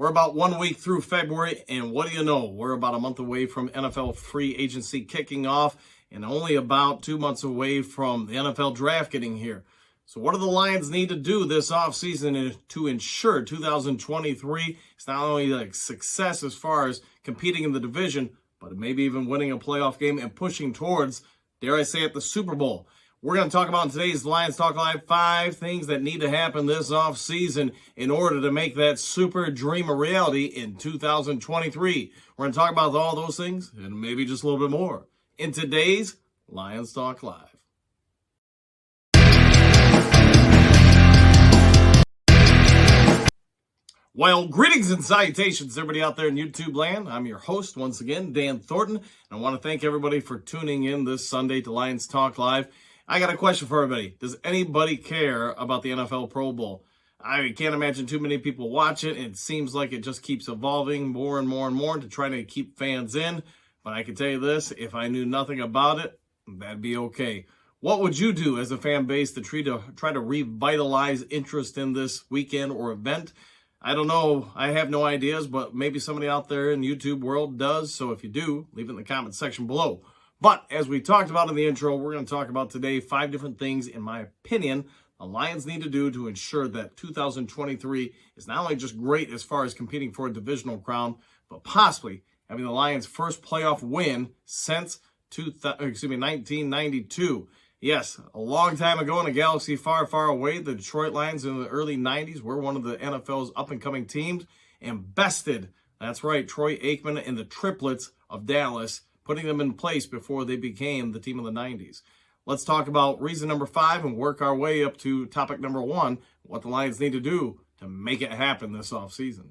We're about 1 week through February, and what do you know? We're about a month away from NFL free agency kicking off and only about 2 months away from the NFL draft getting here. So what do the Lions need to do this offseason to ensure 2023 is not only a success as far as competing in the division, but maybe even winning a playoff game and pushing towards, dare I say it, the Super Bowl? We're going to talk about in today's Lions Talk Live 5 things that need to happen this offseason in order to make that super dream a reality in 2023. We're going to talk about all those things and maybe just a little bit more in today's Lions Talk Live. Well, greetings and salutations, everybody out there in YouTube land. I'm your host once again, Dan Thornton, and I want to thank everybody for tuning in this Sunday to Lions Talk Live. I got a question for everybody. Does anybody care about the NFL Pro Bowl? I can't imagine too many people watch it. It seems like it just keeps evolving more and more and more to try to keep fans in. But I can tell you this, if I knew nothing about it, that'd be okay. What would you do as a fan base to try to revitalize interest in this weekend or event? I don't know. I have no ideas, but maybe somebody out there in YouTube world does. So if you do, leave it in the comment section below. But as we talked about in the intro, we're going to talk about today 5 different things, in my opinion, the Lions need to do to ensure that 2023 is not only just great as far as competing for a divisional crown, but possibly having the Lions' first playoff win since 1992. Yes, a long time ago in a galaxy far, far away, the Detroit Lions in the early 90s were one of the NFL's up-and-coming teams and bested, that's right, Troy Aikman and the triplets of Dallas, putting them in place before they became the team of the 90s. Let's talk about reason number 5 and work our way up to topic number 1, what the Lions need to do to make it happen this offseason.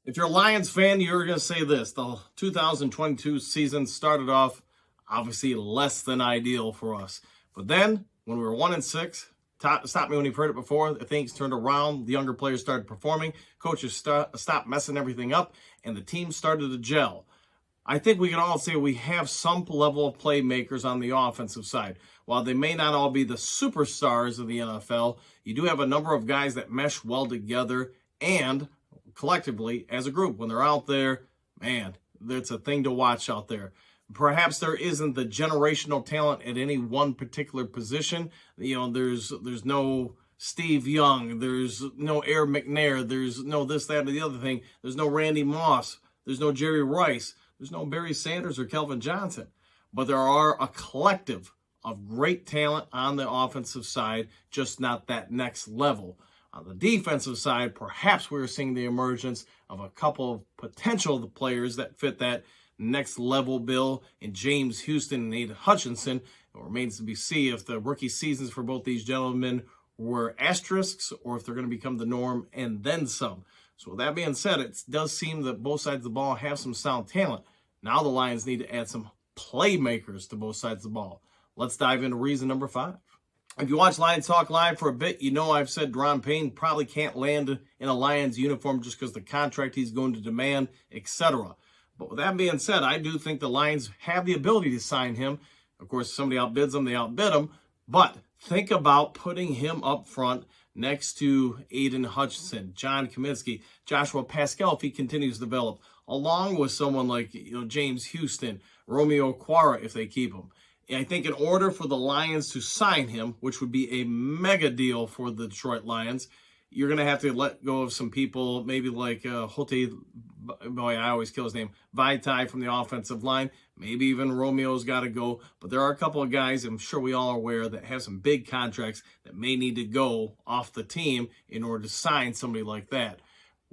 If you're a Lions fan, you're going to say this. The 2022 season started off obviously less than ideal for us. But then, when we were 1-6, stop me when you've heard it before, things turned around, the younger players started performing, coaches stopped messing everything up, and the team started to gel. I think we can all say we have some level of playmakers on the offensive side. While they may not all be the superstars of the NFL, you do have a number of guys that mesh well together and collectively as a group. When they're out there, man, it's a thing to watch out there. Perhaps there isn't the generational talent at any one particular position. You know, there's no Steve Young, there's no Aaron McNair, there's no this, that, and the other thing. There's no Randy Moss, there's no Jerry Rice. There's no Barry Sanders or Kelvin Johnson, but there are a collective of great talent on the offensive side, just not that next level. On the defensive side, perhaps we're seeing the emergence of a couple of potential players that fit that next level bill in James Houston and Aiden Hutchinson. It remains to be seen if the rookie seasons for both these gentlemen were asterisks or if they're going to become the norm and then some. So with that being said, it does seem that both sides of the ball have some sound talent. Now the Lions need to add some playmakers to both sides of the ball. Let's dive into reason number 5. If you watch Lions Talk Live for a bit, you know I've said Deron Payne probably can't land in a Lions uniform just because the contract he's going to demand, etc. But with that being said, I do think the Lions have the ability to sign him. Of course, if somebody outbids them, they outbid him. But think about putting him up front next to Aiden Hutchinson, John Kaminsky, Joshua Pascal, if he continues to develop, along with someone like James Houston, Romeo Okwara, if they keep him. I think in order for the Lions to sign him, which would be a mega deal for the Detroit Lions, you're going to have to let go of some people, maybe like Hote, boy, I always kill his name, Vaitai from the offensive line. Maybe even Romeo's got to go. But there are a couple of guys, I'm sure we all are aware, that have some big contracts that may need to go off the team in order to sign somebody like that.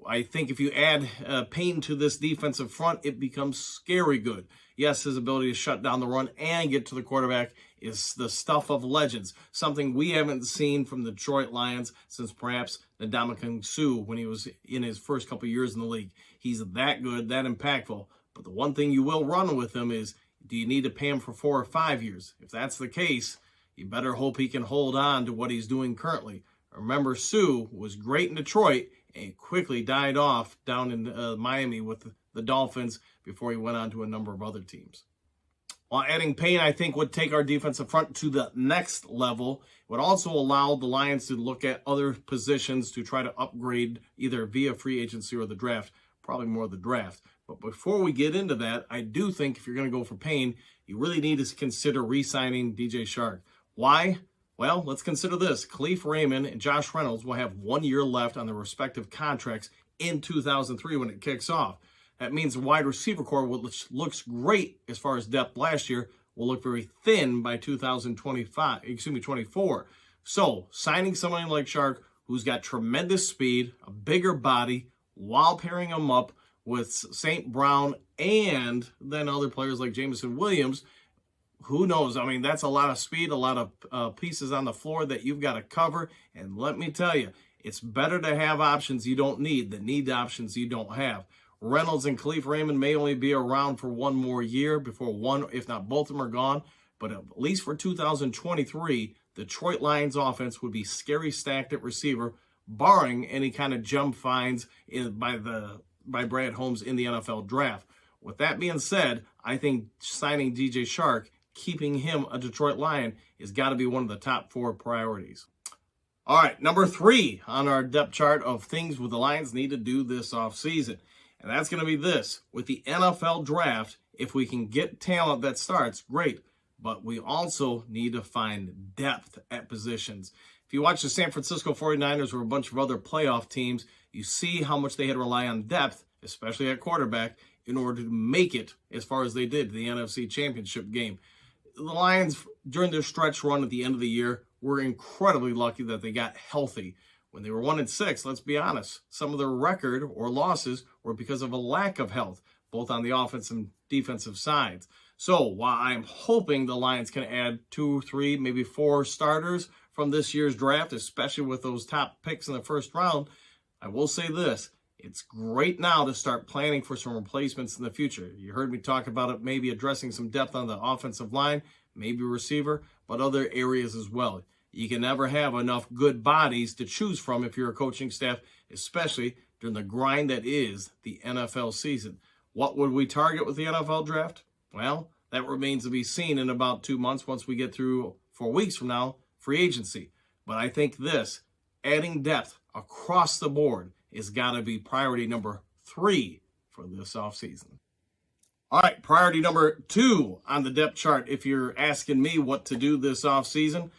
I think if you add Payne to this defensive front, it becomes scary good. Yes, his ability to shut down the run and get to the quarterback is the stuff of legends, something we haven't seen from the Detroit Lions since perhaps Ndamukong Suh when he was in his first couple years in the league. He's that good, that impactful. But the one thing you will run with him is, do you need to pay him for 4 or 5 years? If that's the case, you better hope he can hold on to what he's doing currently. Remember, Suh was great in Detroit and quickly died off down in Miami with the Dolphins before he went on to a number of other teams. While adding Payne, I think, would take our defensive front to the next level. It would also allow the Lions to look at other positions to try to upgrade either via free agency or the draft, probably more the draft. But before we get into that, I do think if you're going to go for Payne, you really need to consider re-signing DJ Chark. Why? Well, let's consider this. Khalif Raymond and Josh Reynolds will have 1 year left on their respective contracts in 2003 when it kicks off. That means the wide receiver core, which looks great as far as depth last year, will look very thin by 24. So, signing someone like Chark, who's got tremendous speed, a bigger body, while pairing him up with St. Brown and then other players like Jameson Williams, who knows? I mean, that's a lot of speed, a lot of pieces on the floor that you've got to cover. And let me tell you, it's better to have options you don't need than need options you don't have. Reynolds and Khalif Raymond may only be around for one more year before one, if not both of them, are gone. But at least for 2023, the Detroit Lions offense would be scary stacked at receiver, barring any kind of jump finds by Brad Holmes in the NFL draft. With that being said, I think signing DJ Chark, keeping him a Detroit Lion, has got to be one of the top 4 priorities. All right, number 3 on our depth chart of things the Lions need to do this offseason. And that's going to be this. With the NFL draft, if we can get talent that starts, great. But we also need to find depth at positions. If you watch the San Francisco 49ers or a bunch of other playoff teams, you see how much they had to rely on depth, especially at quarterback, in order to make it as far as they did to the NFC Championship game. The Lions, during their stretch run at the end of the year, were incredibly lucky that they got healthy. When they were 1-6, let's be honest, some of their record or losses were because of a lack of health, both on the offensive and defensive sides. So while I'm hoping the Lions can add 2, 3, maybe 4 starters from this year's draft, especially with those top picks in the first round, I will say this. It's great now to start planning for some replacements in the future. You heard me talk about it, maybe addressing some depth on the offensive line, maybe receiver, but other areas as well. You can never have enough good bodies to choose from if you're a coaching staff, especially during the grind that is the NFL season. What would we target with the NFL draft? Well, that remains to be seen in about 2 months once we get through 4 weeks from now, free agency. But I think this, adding depth across the board, has got to be priority number 3 for this offseason. All right, priority number 2 on the depth chart, if you're asking me what to do this offseason,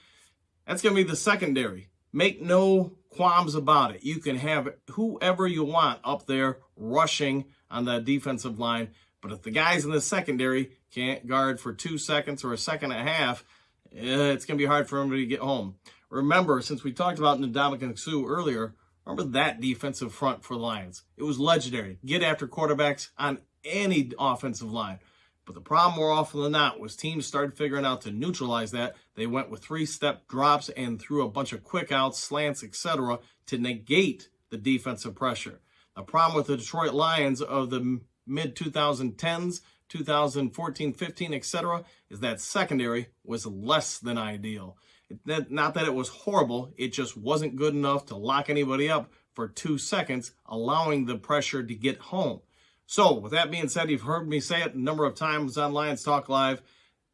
that's going to be the secondary. Make no qualms about it. You can have whoever you want up there rushing on the defensive line, but if the guys in the secondary can't guard for 2 seconds or a second and a half, it's going to be hard for everybody to get home. Remember, since we talked about Ndamukong Suh earlier, remember that defensive front for the Lions. It was legendary. Get after quarterbacks on any offensive line. But the problem more often than not was teams started figuring out to neutralize that. They went with 3-step drops and threw a bunch of quick outs, slants, etc. to negate the defensive pressure. The problem with the Detroit Lions of the mid-2010s, 2014, 15, etc. is that secondary was less than ideal. Not that it was horrible, it just wasn't good enough to lock anybody up for 2 seconds, allowing the pressure to get home. So, with that being said, you've heard me say it a number of times on Lions Talk Live,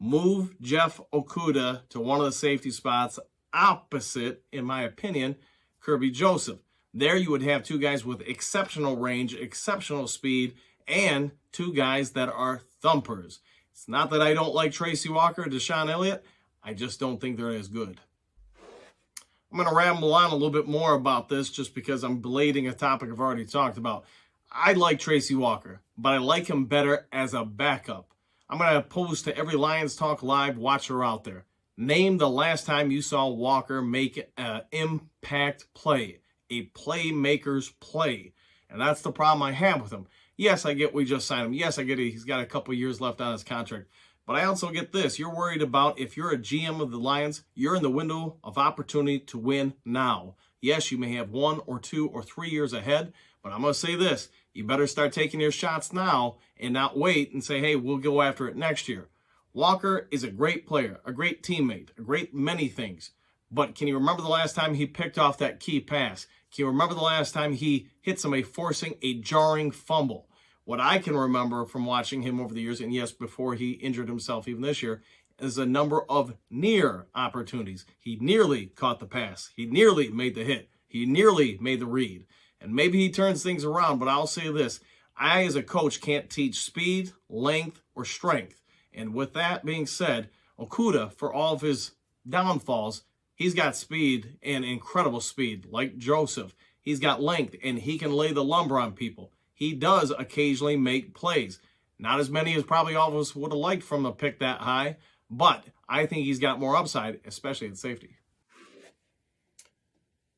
move Jeff Okudah to one of the safety spots opposite, in my opinion, Kirby Joseph. There you would have 2 guys with exceptional range, exceptional speed, and 2 guys that are thumpers. It's not that I don't like Tracy Walker or Deshaun Elliott, I just don't think they're as good. I'm going to ramble on a little bit more about this just because I'm belating a topic I've already talked about. I like Tracy Walker, but I like him better as a backup. I'm going to pose to every Lions Talk Live watcher out there. Name the last time you saw Walker make an impact play, a playmaker's play. And that's the problem I have with him. Yes, I get we just signed him. Yes, I get he's got a couple years left on his contract. But I also get this. You're worried about if you're a GM of the Lions, you're in the window of opportunity to win now. Yes, you may have 1 or 2 or 3 years ahead, but I'm going to say this. You better start taking your shots now and not wait and say, hey, we'll go after it next year. Walker is a great player, a great teammate, a great many things. But can you remember the last time he picked off that key pass? Can you remember the last time he hit somebody forcing a jarring fumble? What I can remember from watching him over the years, and yes, before he injured himself even this year, is a number of near opportunities. He nearly caught the pass. He nearly made the hit. He nearly made the read. And maybe he turns things around, but I'll say this. I, as a coach, can't teach speed, length, or strength. And with that being said, Okudah, for all of his downfalls, he's got speed and incredible speed, like Joseph. He's got length, and he can lay the lumber on people. He does occasionally make plays. Not as many as probably all of us would have liked from a pick that high, but I think he's got more upside, especially at safety.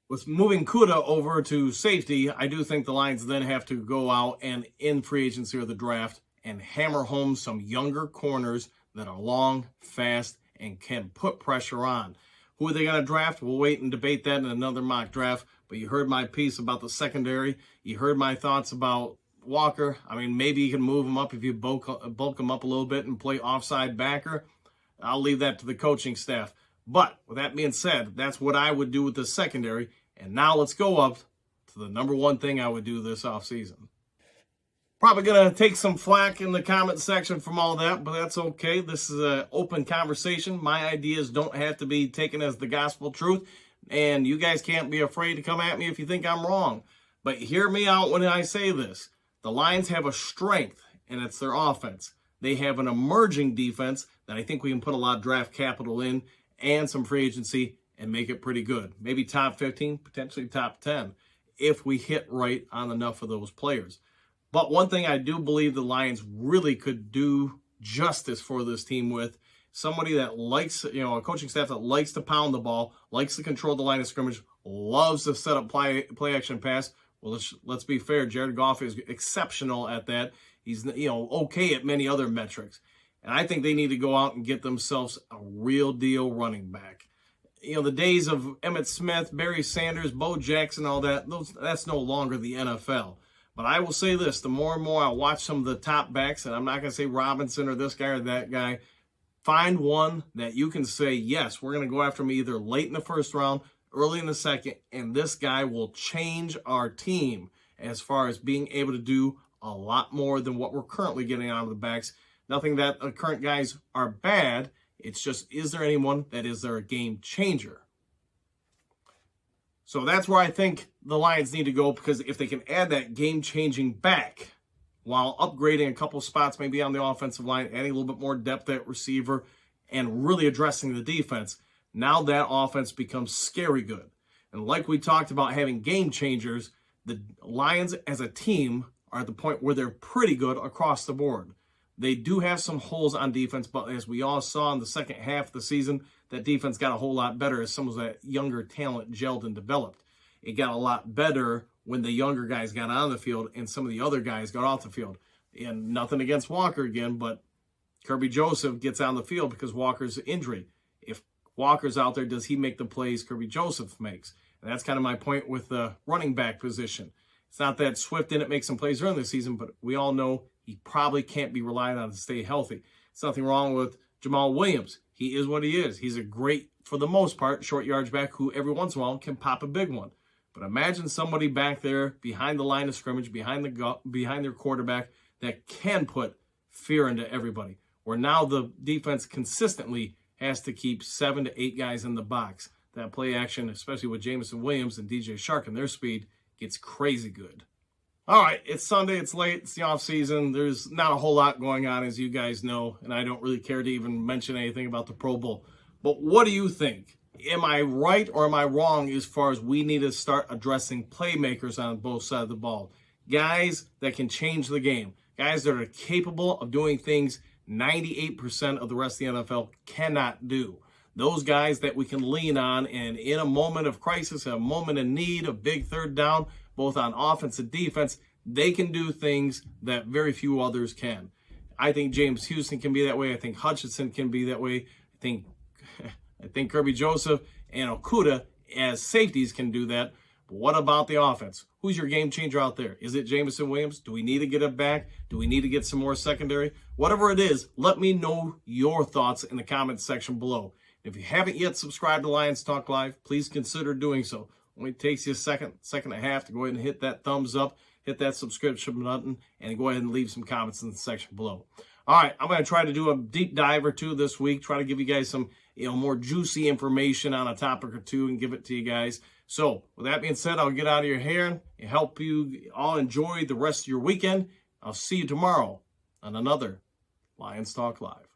With moving Kuda over to safety, I do think the Lions then have to go out and in free agency or the draft and hammer home some younger corners that are long, fast, and can put pressure on. Who are they going to draft? We'll wait and debate that in another mock draft. But you heard my piece about the secondary. You heard my thoughts about Walker. I mean, maybe you can move him up if you bulk him up a little bit and play offside backer. I'll leave that to the coaching staff. But with that being said, that's what I would do with the secondary. And now let's go up to the number one thing I would do this offseason. Probably going to take some flack in the comment section from all that, but that's okay. This is an open conversation. My ideas don't have to be taken as the gospel truth, and you guys can't be afraid to come at me if you think I'm wrong. But hear me out when I say this. The Lions have a strength, and it's their offense. They have an emerging defense that I think we can put a lot of draft capital in and some free agency and make it pretty good. Maybe top 15, potentially top 10, if we hit right on enough of those players. But one thing I do believe the Lions really could do justice for this team with, somebody that likes, a coaching staff that likes to pound the ball, likes to control the line of scrimmage, loves to set up play action pass. Well, let's be fair. Jared Goff is exceptional at that. He's, okay at many other metrics. And I think they need to go out and get themselves a real deal running back. The days of Emmitt Smith, Barry Sanders, Bo Jackson, all that, that's no longer the NFL. But I will say this, the more and more I watch some of the top backs, and I'm not going to say Robinson or this guy or that guy, find one that you can say, yes, we're going to go after him either late in the first round, early in the second, and this guy will change our team as far as being able to do a lot more than what we're currently getting out of the backs. Nothing that the current guys are bad. It's just, is there anyone that is there a game changer? So that's where I think the Lions need to go, because if they can add that game-changing back while upgrading a couple spots maybe on the offensive line, adding a little bit more depth at receiver, and really addressing the defense, now that offense becomes scary good. And like we talked about having game changers, the Lions as a team are at the point where they're pretty good across the board. They do have some holes on defense, but as we all saw in the second half of the season, that defense got a whole lot better as some of that younger talent gelled and developed. It got a lot better when the younger guys got on the field and some of the other guys got off the field. And nothing against Walker again, but Kirby Joseph gets on the field because Walker's injury. If Walker's out there, does he make the plays Kirby Joseph makes? And that's kind of my point with the running back position. It's not that Swift didn't make some plays during the season, but we all know he probably can't be relied on to stay healthy. It's nothing wrong with Jamal Williams. He is what he is. He's a great, for the most part, short yardage back who every once in a while can pop a big one. But imagine somebody back there behind the line of scrimmage, behind their quarterback, that can put fear into everybody. Where now the defense consistently has to keep 7 to 8 guys in the box. That play action, especially with Jameson Williams and DJ Shark and their speed, gets crazy good. All right, it's Sunday, it's late, it's the offseason. There's not a whole lot going on, as you guys know, and I don't really care to even mention anything about the Pro Bowl. But what do you think? Am I right or am I wrong as far as we need to start addressing playmakers on both sides of the ball? Guys that can change the game. Guys that are capable of doing things 98% of the rest of the NFL cannot do. Those guys that we can lean on, and in a moment of crisis, a moment of need, a big third down, both on offense and defense, they can do things that very few others can. I think James Houston can be that way. I think Hutchinson can be that way. I think Kirby Joseph and Okudah as safeties can do that. But what about the offense? Who's your game changer out there? Is it Jameson Williams? Do we need to get it back? Do we need to get some more secondary? Whatever it is, let me know your thoughts in the comments section below. If you haven't yet subscribed to Lions Talk Live, please consider doing so. Only takes you a second and a half to go ahead and hit that thumbs up. hit that subscription button, and go ahead and leave some comments in the section below. All right, I'm going to try to do a deep dive or two this week, try to give you guys some more juicy information on a topic or two and give it to you guys. So with that being said, I'll get out of your hair and help you all enjoy the rest of your weekend. I'll see you tomorrow on another Lions Talk Live.